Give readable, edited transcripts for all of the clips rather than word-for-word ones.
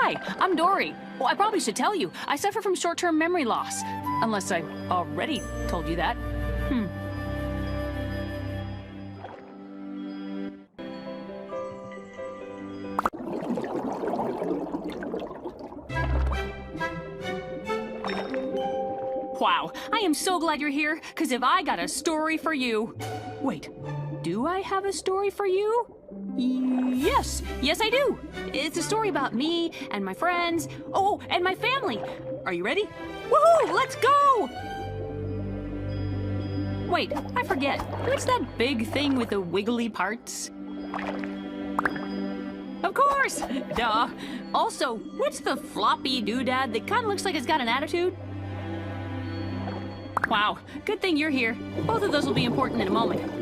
Hi, I'm Dory. Well, I probably should tell you, I suffer from short-term memory loss. Unless I already told you that. Wow, I am so glad you're here, because if I got a story for you... Wait, do I have a story for you? Yes, I do. It's a story about me and my friends. Oh, and my family. Are you ready? Woohoo, let's go! Wait, I forget. What's that big thing with the wiggly parts? Of course! Duh. Also, what's the floppy doodad that kind of looks like it's got an attitude? Wow, good thing you're here. Both of those will be important in a moment.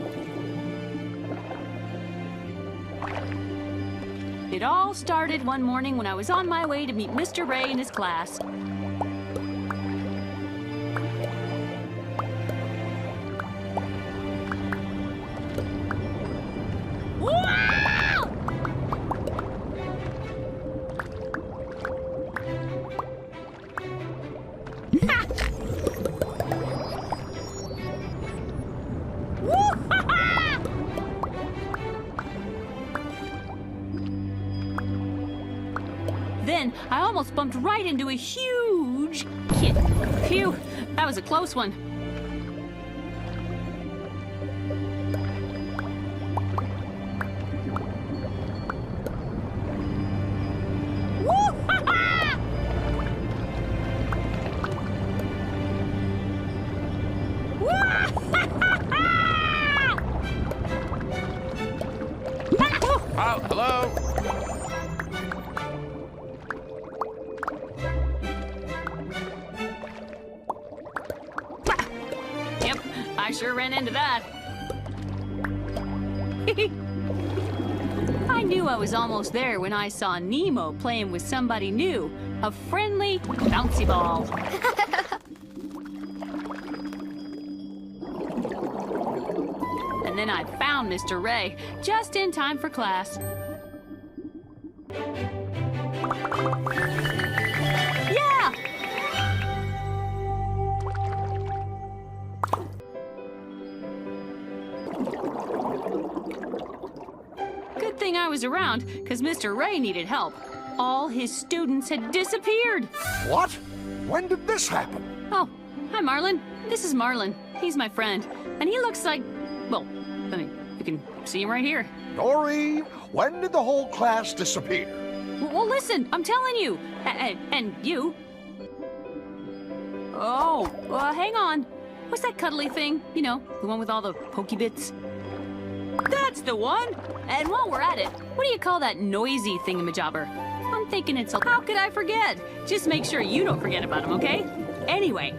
It all started one morning when I was on my way to meet Mr. Ray in his class. Then I almost bumped right into a huge kid. Phew, that was a close one. Hello? Yep, I sure ran into that. I knew I was almost there when I saw Nemo playing with somebody new, a friendly bouncy ball. And then I found Mr. Ray just in time for class. Yeah! Good thing I was around, because Mr. Ray needed help. All his students had disappeared. What? When did this happen? Oh, hi, Marlin. This is Marlin. He's my friend. And he looks like, well, I mean, you can see him right here. Dory, when did the whole class disappear? Well, listen, I'm telling you. And you. Oh, hang on. What's that cuddly thing? You know, the one with all the pokey bits? That's the one! And while we're at it, what do you call that noisy thingamajobber? I'm thinking it's a... How could I forget? Just make sure you don't forget about him, okay? Anyway,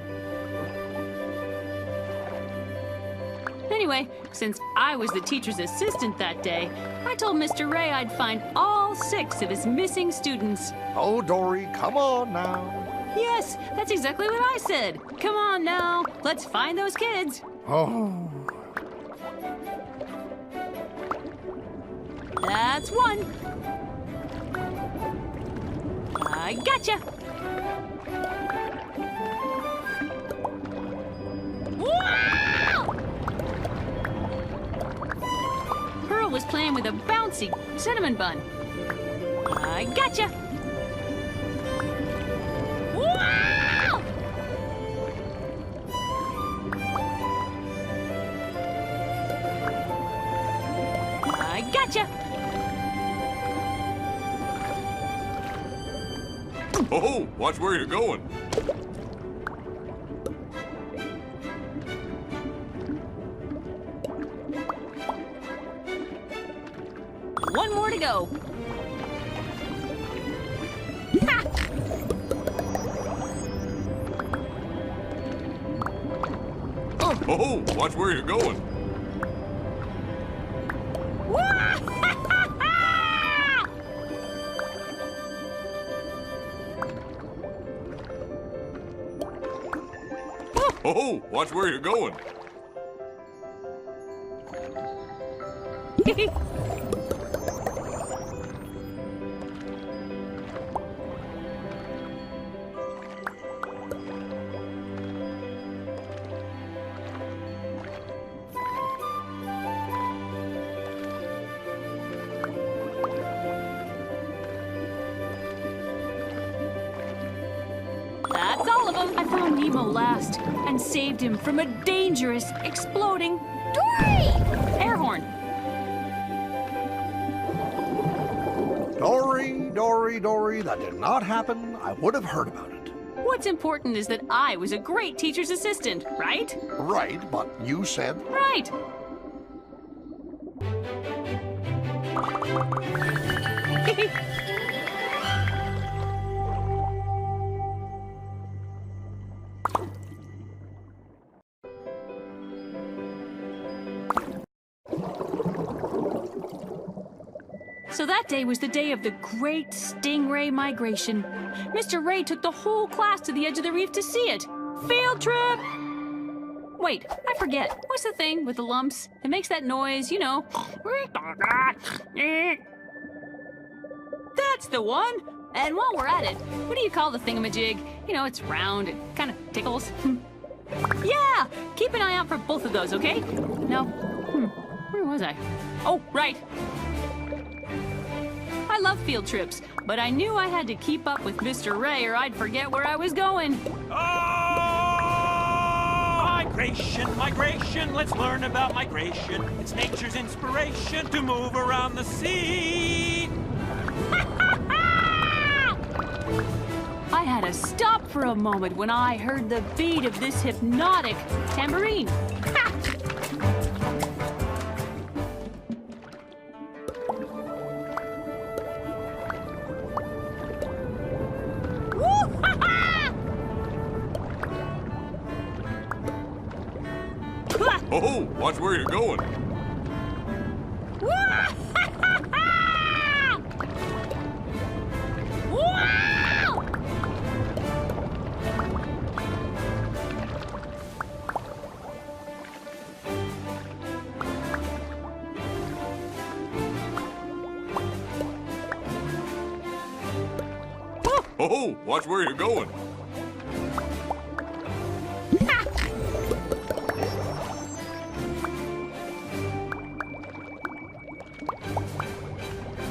since I was the teacher's assistant that day, I told Mr. Ray I'd find all 6 of his missing students. Oh, Dory, come on now. Yes, that's exactly what I said. Come on now, let's find those kids. Oh. That's one. I gotcha. Wow! Pearl was playing with a bouncy cinnamon bun. I gotcha. Wow! I gotcha. Oh, watch where you're going. One more to go. Ha! Oh, watch where you're going. Oh, watch where you're going. I found Nemo last and saved him from a dangerous, exploding Dory! Air horn. Dory, Dory, Dory, that did not happen. I would have heard about it. What's important is that I was a great teacher's assistant, right? Right, but you said... Right. So that day was the day of the great stingray migration. Mr. Ray took the whole class to the edge of the reef to see it. Field trip! Wait, I forget. What's the thing with the lumps? It makes that noise, you know. That's the one! And while we're at it, what do you call the thingamajig? You know, it's round, it kind of tickles. Yeah! Keep an eye out for both of those, okay? No. Where was I? Oh, right. I love field trips, but I knew I had to keep up with Mr. Ray or I'd forget where I was going. Migration, migration, let's learn about migration. It's nature's inspiration to move around the sea. I had to stop for a moment when I heard the beat of this hypnotic tambourine. Ha! Oh, watch where you're going. Oh, watch where you're going.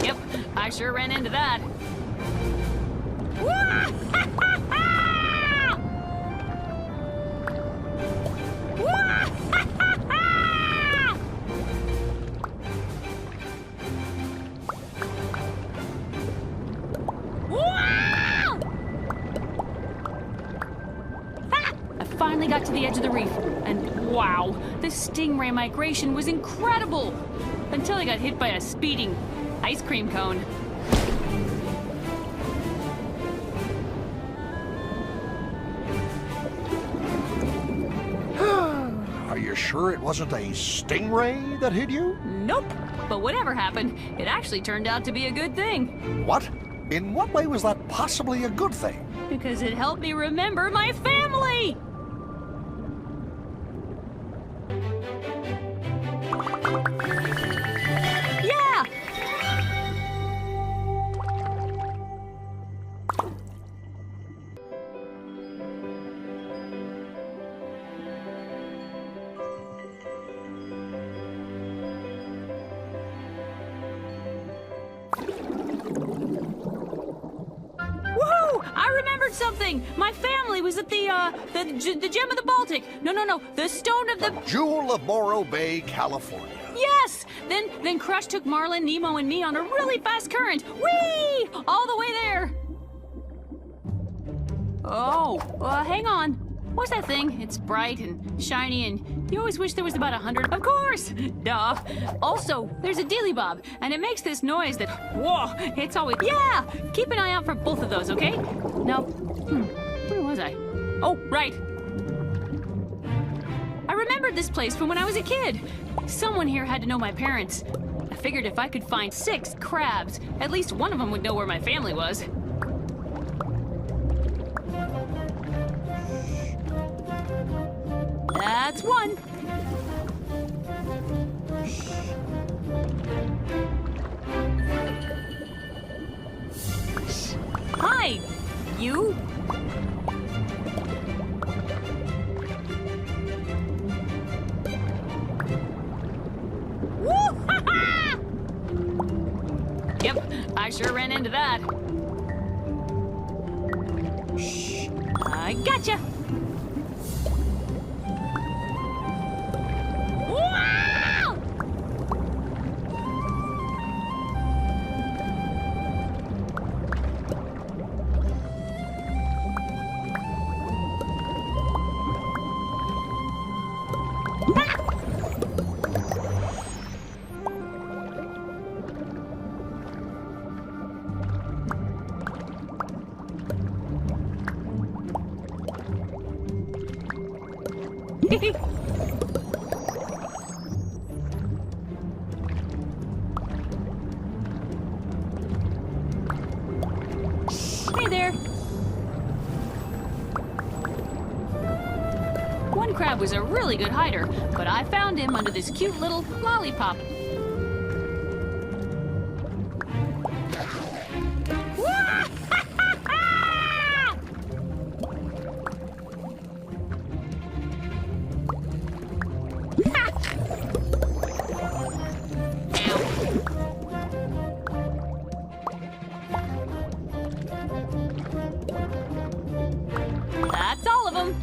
Yep, I sure ran into that. I finally got to the edge of the reef, and wow, the stingray migration was incredible! Until I got hit by a speeding ice cream cone. Are you sure it wasn't a stingray that hit you? Nope. But whatever happened, it actually turned out to be a good thing. What? In what way was that possibly a good thing? Because it helped me remember my family! Yeah! Woohoo! I remembered something! My family was at the Gem of the Baltic. No, the Stone of the... Jewel of Morro Bay, California. Yes! Then Crush took Marlin, Nemo, and me on a really fast current. Whee! All the way there. Oh, hang on. What's that thing? It's bright and shiny, and you always wish there was about 100. Of course! Duh. Also, there's a dealy bob, and it makes this noise that, whoa, it's always... Yeah! Keep an eye out for both of those, okay? Now, where was I? Oh, right. I remembered this place from when I was a kid. Someone here had to know my parents. I figured if I could find 6 crabs, at least one of them would know where my family was. That's one. Hi, you. Woo-ha-ha! Yep, I sure ran into that. Shh. I gotcha! Wow! Hey there! One crab was a really good hider, but I found him under this cute little lollipop. That's all of them.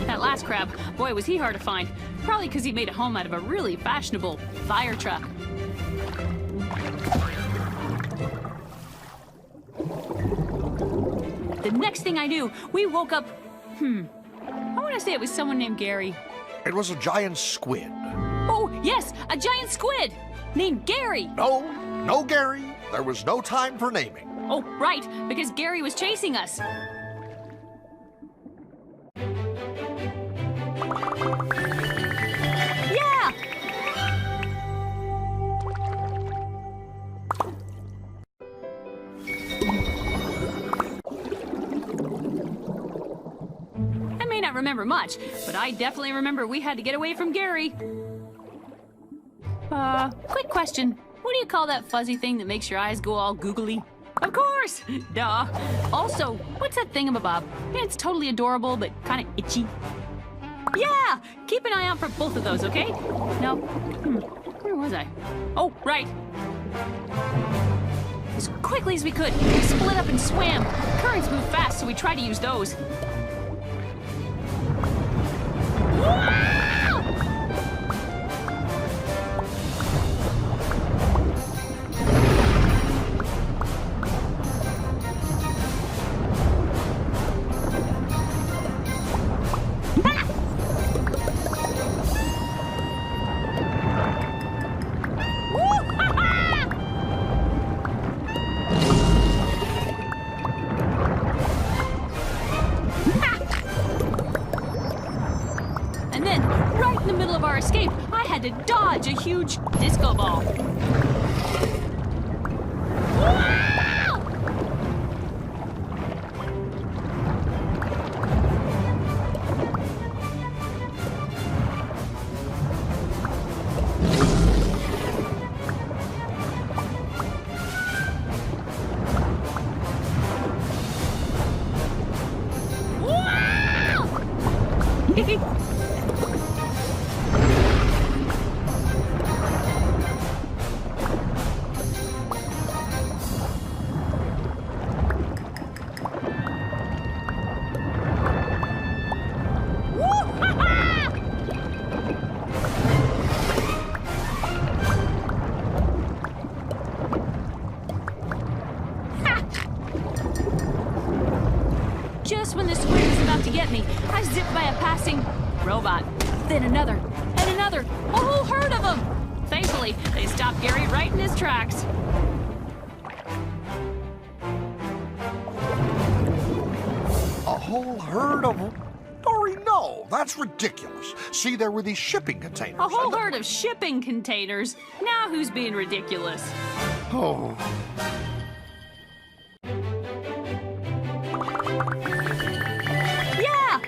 That last crab, boy, was he hard to find. Probably because he made a home out of a really fashionable fire truck. The next thing I knew, we woke up. I want to say it was someone named Gary. It was a giant squid. Oh, yes, a giant squid named Gary. No, Gary. There was no time for naming. Oh, right, because Gary was chasing us. Yeah! I may not remember much, but I definitely remember we had to get away from Gary. Quick question. What do you call that fuzzy thing that makes your eyes go all googly? Of course! Duh. Also, what's that thingamabob? It's totally adorable, but kind of itchy. Yeah! Keep an eye out for both of those, okay? Now, where was I? Oh, right. As quickly as we could, we split up and swam. Currents move fast, so we tried to use those. Wow! And then, right in the middle of our escape, I had to dodge a huge disco ball. Wow! Wow! Just when the squid was about to get me, I zipped by a passing robot. Then another, and another, a whole herd of them. Thankfully, they stopped Gary right in his tracks. A whole herd of them? Dory, no, that's ridiculous. See, there were these shipping containers. A whole herd of shipping containers. Now who's being ridiculous? Oh. Yeah!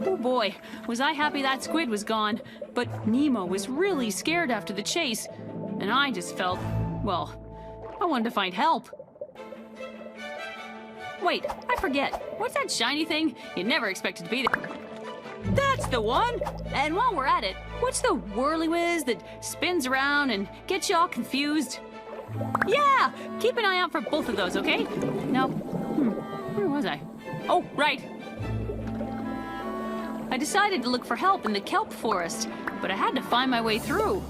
Oh boy, was I happy that squid was gone. But Nemo was really scared after the chase. And I just felt, well, I wanted to find help. Wait, I forget. What's that shiny thing? You never expected to be there. the one? And while we're at it, what's the whirly-whiz that spins around and gets you all confused? Yeah! Keep an eye out for both of those, okay? Now, where was I? Oh, right. I decided to look for help in the kelp forest, but I had to find my way through.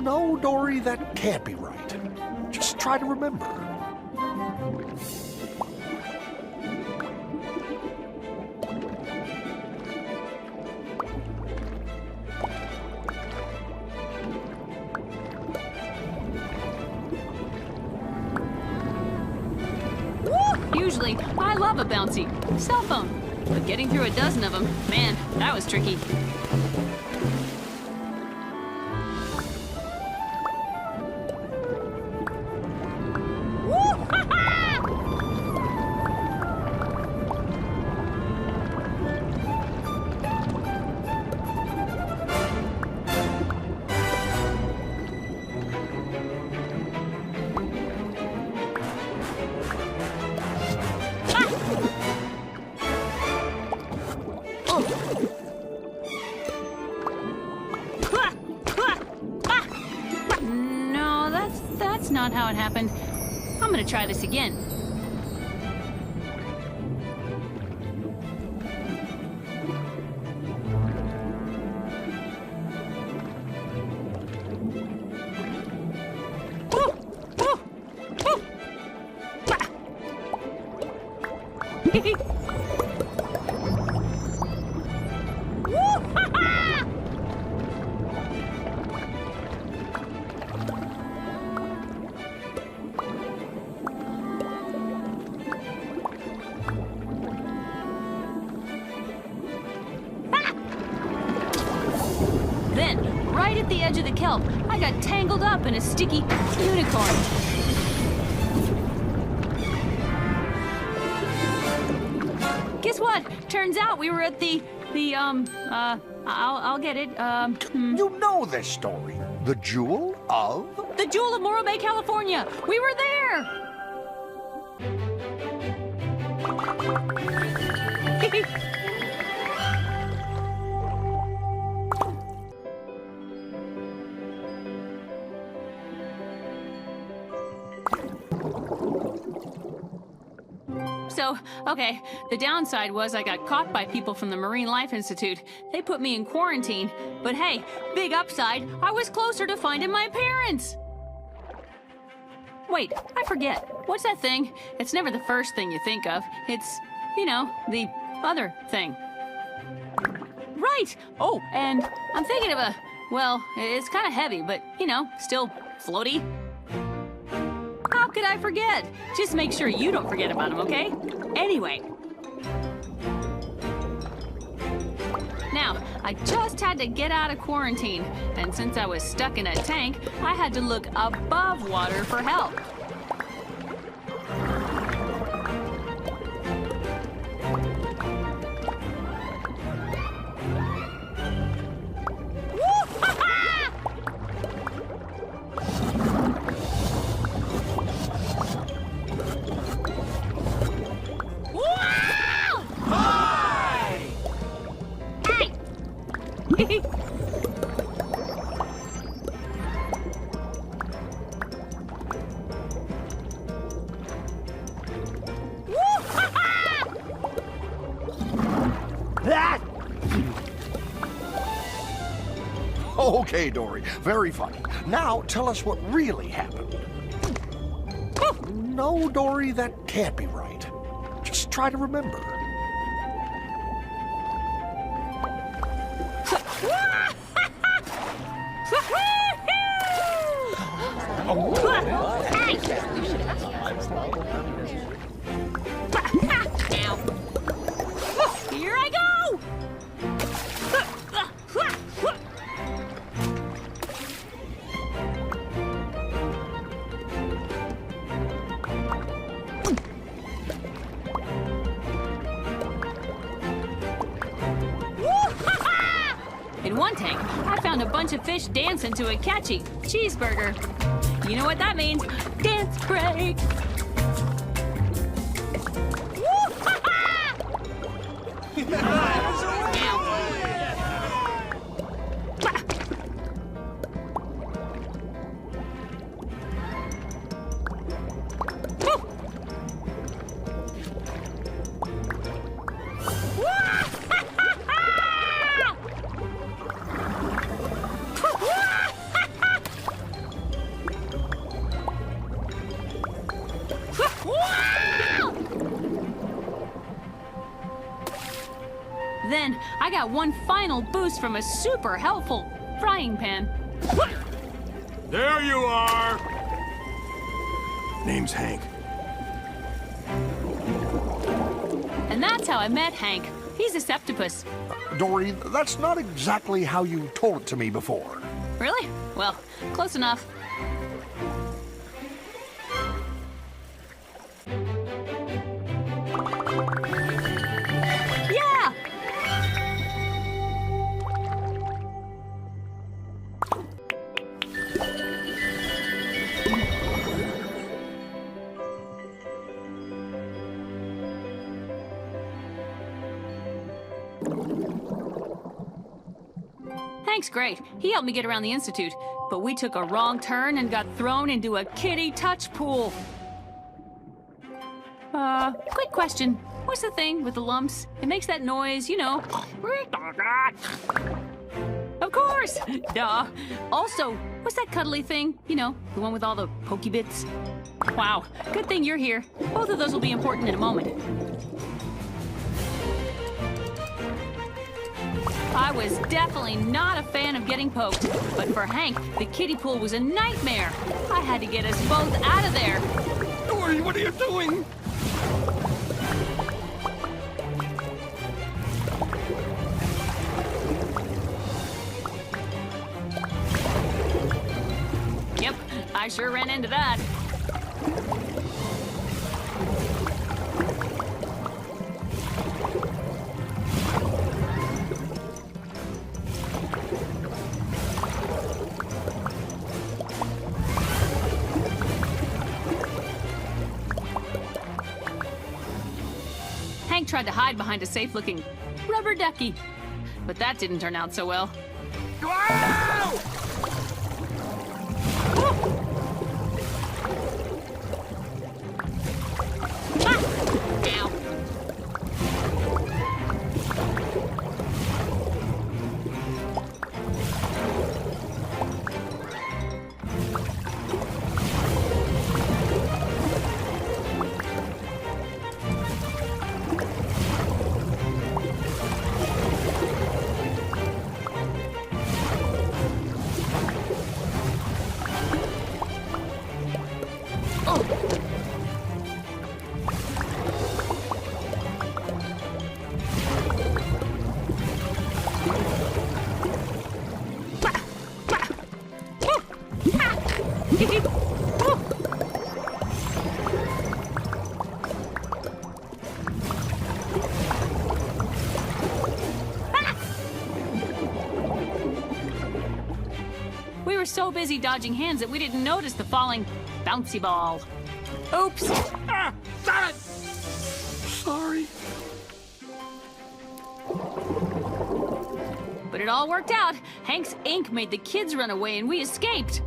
No, Dory, that can't be right. Just try to remember. Usually, I love a bouncy cell phone, but getting through a dozen of them, man, that was tricky. No, that's not how it happened. I'm gonna try this again. Then, right at the edge of the kelp, I got tangled up in a sticky unicorn. Guess what? Turns out we were at I'll get it, You know this story. The Jewel of... the Jewel of Morro Bay, California. We were there! So, okay, the downside was I got caught by people from the Marine Life Institute. They put me in quarantine. But hey, big upside, I was closer to finding my parents! Wait, I forget. What's that thing? It's never the first thing you think of. It's, you know, the other thing. Right! Oh, and I'm thinking of a, well, it's kind of heavy, but, you know, still floaty. How could I forget? Just make sure you don't forget about them, okay? Anyway. Now, I just had to get out of quarantine, and since I was stuck in a tank, I had to look above water for help. Okay, Dory, very funny. Now tell us what really happened. No, Dory, that can't be right. Just try to remember. Here I go! bunch of fish dancing to a catchy cheeseburger. You know what that means? Dance break! Then I got one final boost from a super helpful frying pan. There you are! Name's Hank. And that's how I met Hank. He's a septopus. Dory, that's not exactly how you told it to me before. Really? Well, close enough. Yeah! Hank's great. He helped me get around the Institute. But we took a wrong turn and got thrown into a kiddie touch pool. Quick question. What's the thing with the lumps? It makes that noise, you know. Of course! Duh. Also, what's that cuddly thing? You know, the one with all the pokey bits? Wow, good thing you're here. Both of those will be important in a moment. I was definitely not a fan of getting poked, but for Hank, the kiddie pool was a nightmare. I had to get us both out of there. Dory, what are you doing? Yep, I sure ran into that. Hank tried to hide behind a safe-looking rubber ducky, but that didn't turn out so well. Ow. We were so busy dodging hands that we didn't notice the falling bouncy ball. Oops! Ah, got it! Sorry. But it all worked out. Hank's ink made the kids run away and we escaped.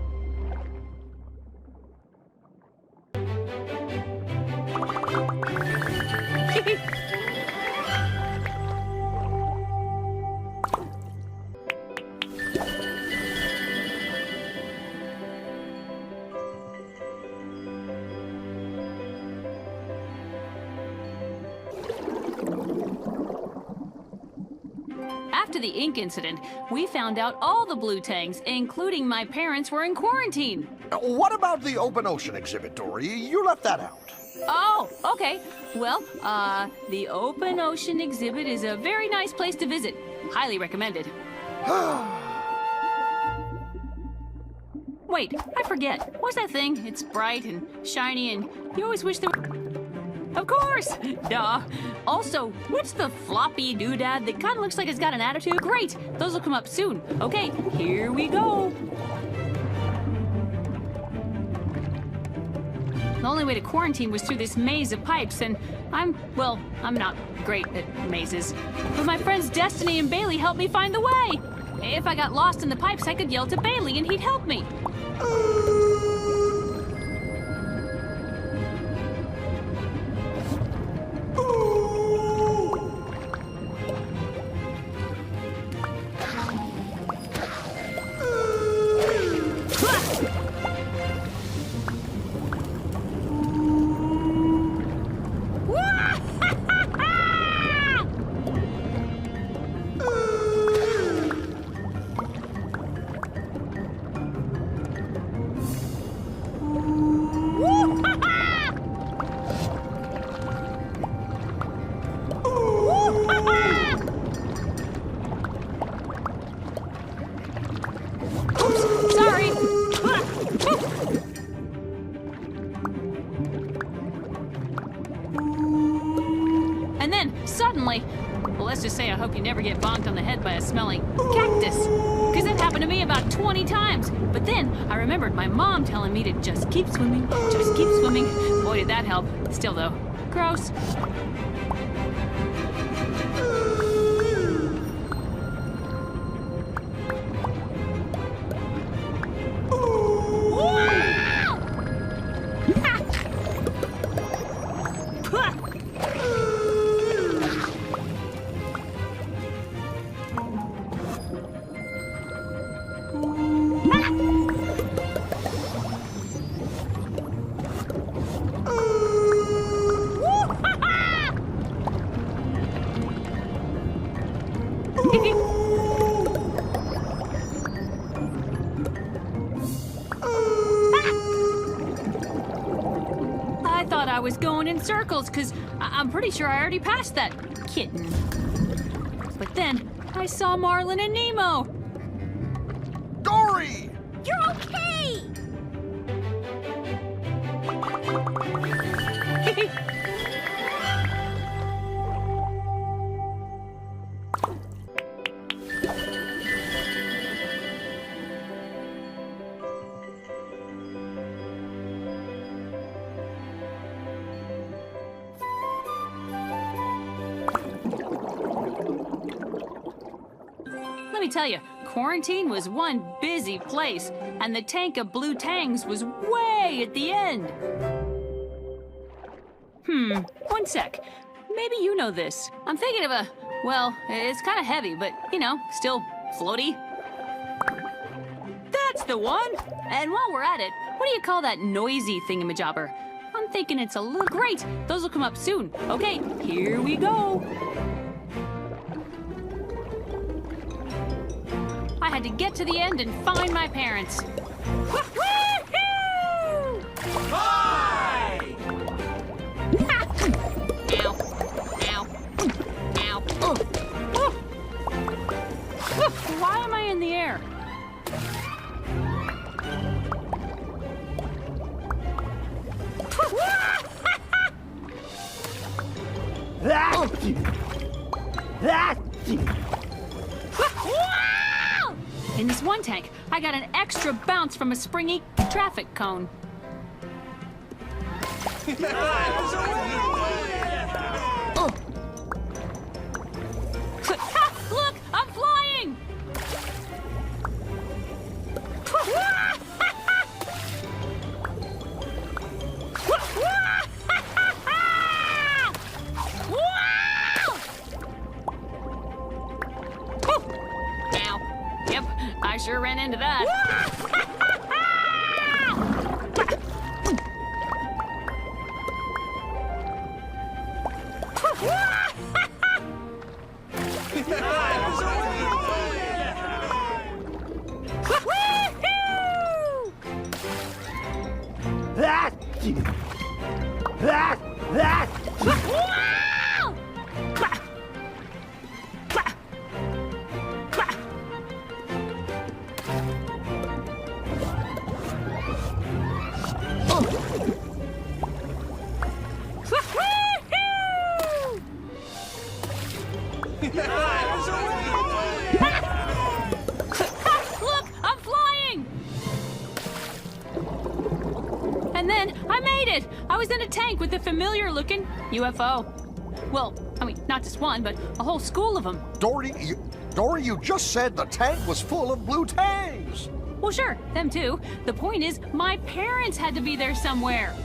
After the ink incident, we found out all the blue tangs, including my parents, were in quarantine. What about the open ocean exhibit, Dory? You left that out. Oh, okay. Well, the open ocean exhibit is a very nice place to visit. Highly recommended. Wait, I forget. What's that thing? It's bright and shiny and you always wish there were... Of course! Duh. Also, what's the floppy doodad that kind of looks like it's got an attitude? Great! Those will come up soon. Okay, here we go. The only way to quarantine was through this maze of pipes, and I'm not great at mazes. But my friends Destiny and Bailey helped me find the way. If I got lost in the pipes, I could yell to Bailey and he'd help me. Sorry. And then, suddenly, well, let's just say I hope you never get bonked on the head by a smelly cactus. Because that happened to me about 20 times. But then I remembered my mom telling me to just keep swimming, just keep swimming. Boy, did that help. Still, though, gross. I thought I was going in circles because I'm pretty sure I already passed that kitten. But then I saw Marlin and Nemo. Dory! You're okay! Let me tell you, quarantine was one busy place, and the tank of blue tangs was way at the end. One sec. Maybe you know this. I'm thinking of a, well, it's kind of heavy, but, you know, still floaty. That's the one! And while we're at it, what do you call that noisy thingamajobber? I'm thinking it's a little great. Those will come up soon. Okay, here we go. I had to get to the end and find my parents. Woo-hoo! Hi! Ow. Ow. Ow. Oh. Oh. Why am I in the air? In this one tank, I got an extra bounce from a springy traffic cone. Oh. Look, I'm flying! Ow. Yep, I sure ran into that. And then I made it! I was in a tank with a familiar-looking UFO. Well, I mean, not just one, but a whole school of them. Dory, you just said the tank was full of blue tangs. Well, sure, them too. The point is, my parents had to be there somewhere.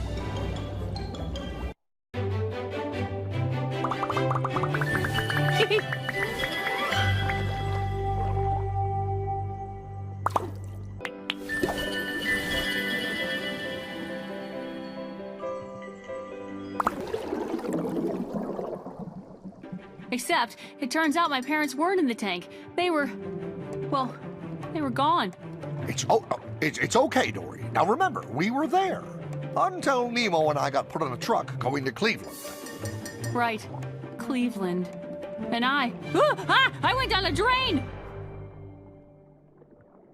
Except, it turns out my parents weren't in the tank. They were gone. It's okay, Dory. Now remember, we were there. Until Nemo and I got put on a truck going to Cleveland. Right. Cleveland. And I went down a drain!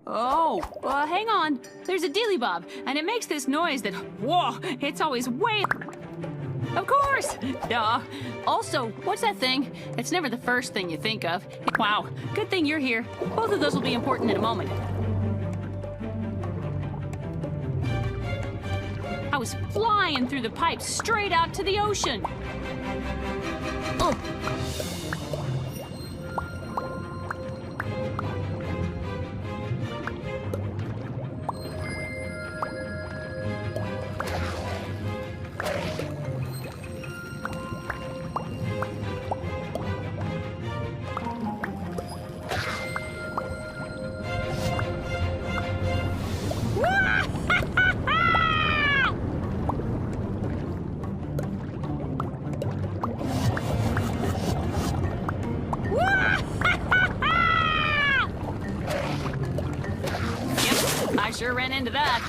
Oh, hang on. There's a dealy bob, and it makes this noise that, whoa, it's always way... Of course! Duh. Also, what's that thing? It's never the first thing you think of. Wow, good thing you're here. Both of those will be important in a moment. I was flying through the pipes straight out to the ocean. Oh. I sure ran into that.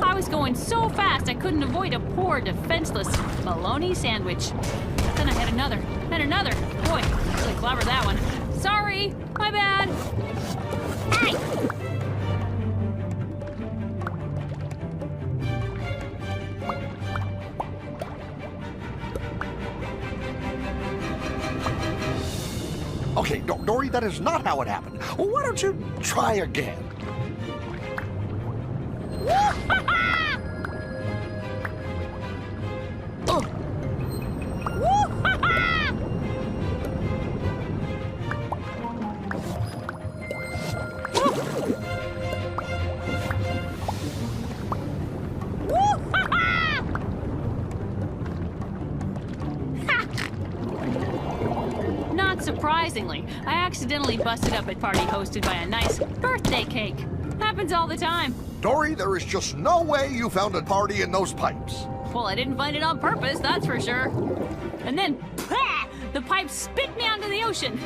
I was going so fast I couldn't avoid a poor, defenseless bologna sandwich. Then I had another, and another. Boy, really clever that one. Sorry, my bad. Hey! Okay, Dory, that is not how it happened. Well, why don't you try again? Surprisingly, I accidentally busted up a party hosted by a nice birthday cake. Happens all the time. Dory, there is just no way you found a party in those pipes. Well, I didn't find it on purpose, that's for sure. And then, the pipe spit me onto the ocean.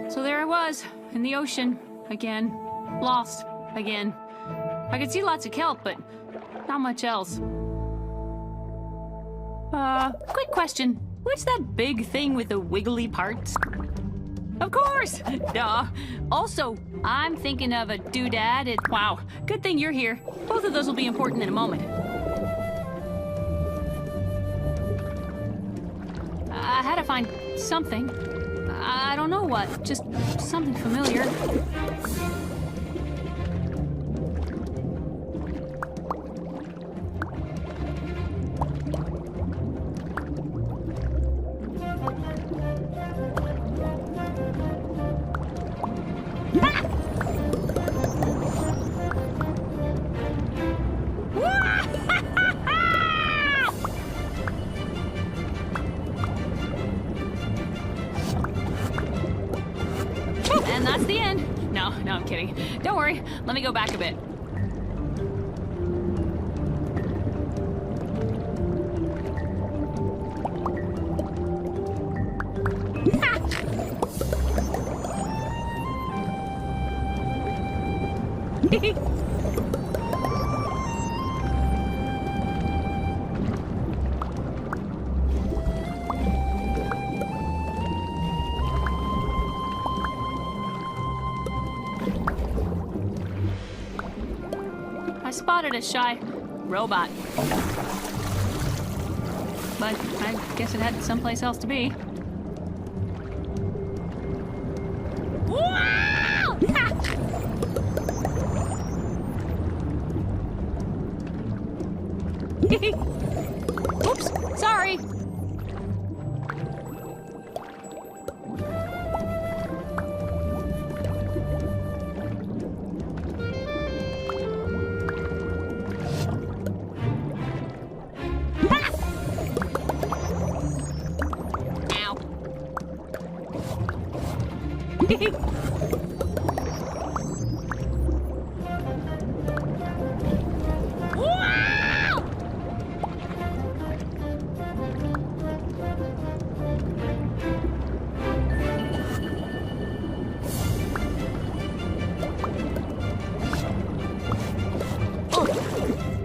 So there I was, in the ocean, again. Lost, again. I could see lots of kelp, but not much else. Quick question. What's that big thing with the wiggly parts? Of course! Duh. Also, I'm thinking of a doodad. Wow, good thing you're here. Both of those will be important in a moment. I had to find something. I don't know what, just something familiar. And that's the end. No, I'm kidding. Don't worry. Let me go back a bit. I spotted a shy robot. But I guess it had someplace else to be. Wow! Oops, sorry.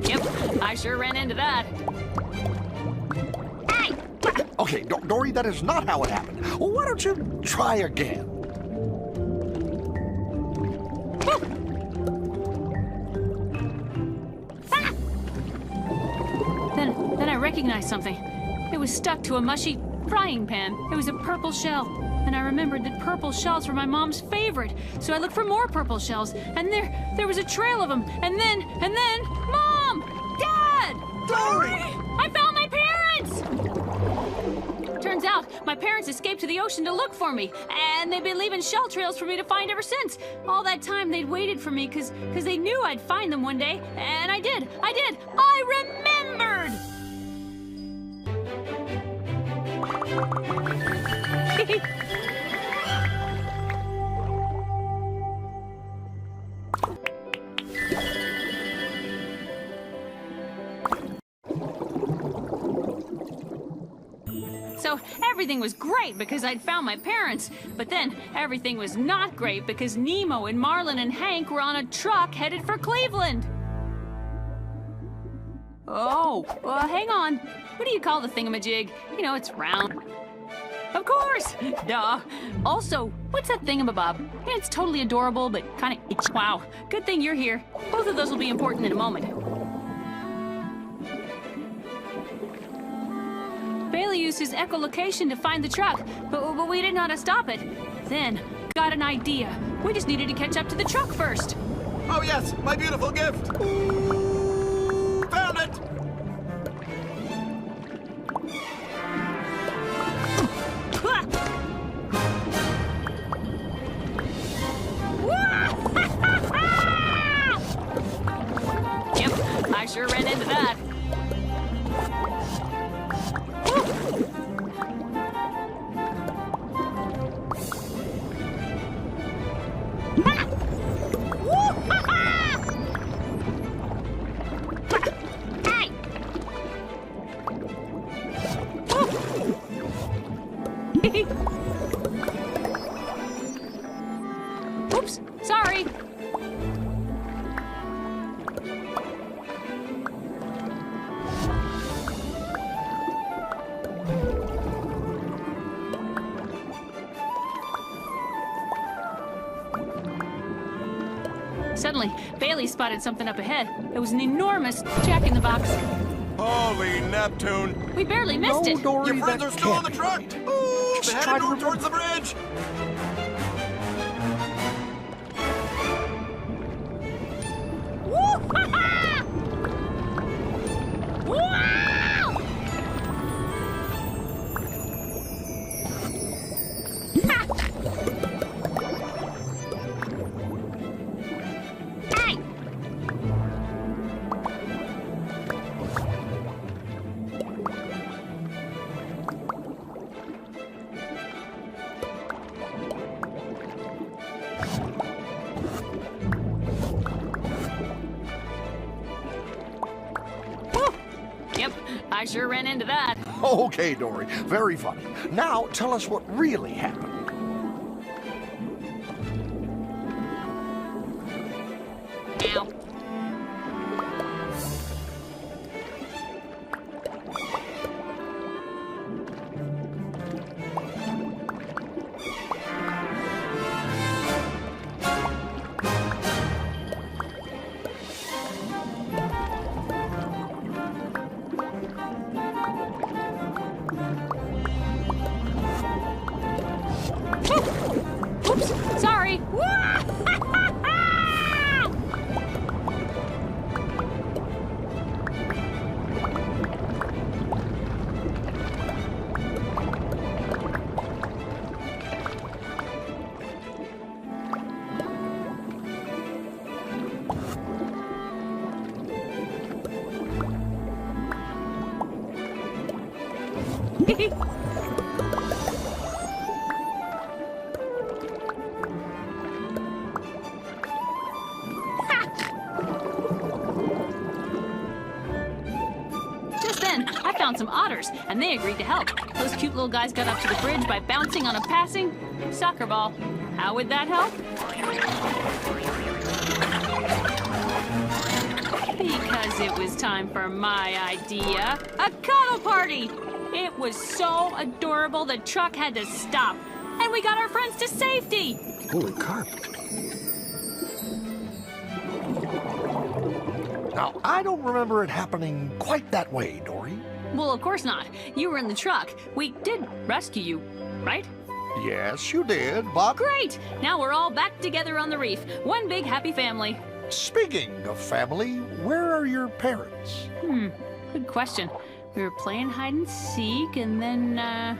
Yep, I sure ran into that. Okay, Dory, that is not how it happened. Why don't you try again? Then I recognized something. It was stuck to a mushy frying pan. it was a purple shell. And I remembered that purple shells were my mom's favorite. So I looked for more purple shells, and there was a trail of them. And then, Mom! Dad! Dory! I found my parents! Turns out, my parents escaped to the ocean to look for me, and they've been leaving shell trails for me to find ever since. All that time, they'd waited for me because they knew I'd find them one day, and I did! I remembered! So everything was great because I'd found my parents, but then everything was not great because Nemo and Marlin and Hank were on a truck headed for Cleveland. Oh, hang on. What do you call the thingamajig? You know, it's round. Of course! Duh. Also, what's that thingamabob? Yeah, it's totally adorable, but kind of... Wow. Good thing you're here. Both of those will be important in a moment. Bailey used his echolocation to find the truck, but we didn't know how to stop it. Then, got an idea. We just needed to catch up to the truck first. Oh yes, my beautiful gift! Ooh, found it! Yep, I sure ran into that. Oops, sorry. Suddenly, Bailey spotted something up ahead. It was an enormous jack-in-the-box. Holy Neptune! We barely missed No, it. Dory, Your friends that are still on the can't truck! be. Ooh, Just they're try headed to north towards the bridge! Yep, I sure ran into that. Okay, Dory, very funny. Now, tell us what really happened. Ow. Oops, sorry. Just then, I found some otters, and they agreed to help. Those cute little guys got up to the bridge by bouncing on a passing soccer ball. How would that help? Because it was time for my idea. A cuddle party! It was so adorable the truck had to stop. And we got our friends to safety! Holy carp. Now, I don't remember it happening quite that way, Dory. Well, of course not. You were in the truck. We did rescue you, right? Yes, you did, but... Great! Now we're all back together on the reef. One big happy family. Speaking of family, where are your parents? Good question. We were playing hide and seek, and then, I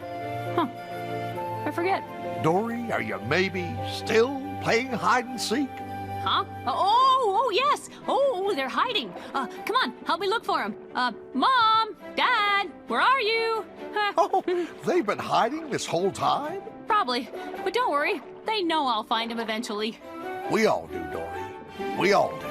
forget. Dory, are you maybe still playing hide and seek? Huh? Oh, yes! Oh, they're hiding. Come on, help me look for them. Mom! Dad! Where are you? Oh, they've been hiding this whole time? Probably. But don't worry. They know I'll find them eventually. We all do, Dory. We all do.